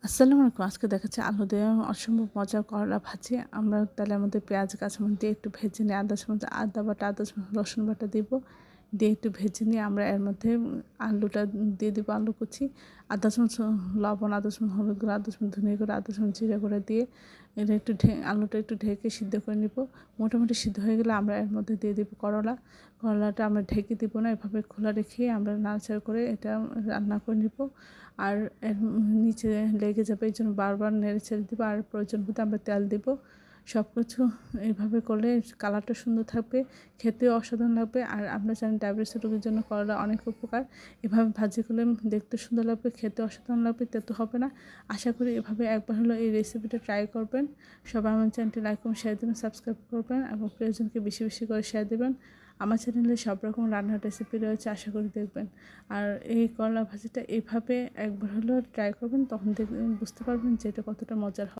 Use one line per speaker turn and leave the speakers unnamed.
আসসালামু আলাইকুম। আজকে দেখাচ্ছি আলু দিয়ে অসম্ভব মজার করলা ভাজি। আমরা তেলের মধ্যে পেঁয়াজ, কাঁচামরিচ দিয়ে একটু ভেজে নিয়ে আদা বাটা, আদা রসুন বাটা দিব। দিয়ে একটু ভেজে নিয়ে আমরা এর মধ্যে আলুটা দিয়ে দিব, আলু কুচি, আদা চামচ লবণ, আদা চামচ হলুদ গুঁড়ো, আদা চামচ ধনিয়া গুঁড়ো, আদা চামচ জিরা গুঁড়ো দিয়ে এটা একটু আলুটা একটু ঢেকে সিদ্ধ করে নিব। মোটামুটি সিদ্ধ হয়ে গেলে আমরা এর মধ্যে দিয়ে দিব করলা। করলাটা আমরা ঢেকে দিব না, এভাবে খোলা রেখে আমরা নাড়াচাড়া করে এটা রান্না করে নিব। আর এর নিচে লেগে যাবে, এই জন্য বারবার নেড়ে ছেড়ে দেবো। আর প্রয়োজন মতো আমরা তেল দিব। সব কিছু এইভাবে করলে কালারটা সুন্দর থাকবে, খেতেও অসাধারণ লাগবে। আর আমরা জানি ডায়াবেটিস রোগীর জন্য করলা অনেক উপকার। এভাবে ভাজি করলে দেখতে সুন্দর লাগবে, খেতে অসাধারণ লাগবে, তেতো হবে না। আশা করি এভাবে একবার হলো এই রেসিপিটা ট্রাই করবেন। সবাই আমার চ্যানেলটি লাইক এবং শেয়ার দেবেন, সাবস্ক্রাইব করবেন এবং প্রিয়জনকে বেশি বেশি করে শেয়ার দেবেন। আমার চ্যানেলে সব রকম রান্নার রেসিপি রয়েছে, আশা করি দেখবেন। আর এই করলা ভাজিটা এইভাবে একবার হলেও ট্রাই করবেন, তখন দেখবেন বুঝতে পারবেন যে এটা কতটা মজার হয়।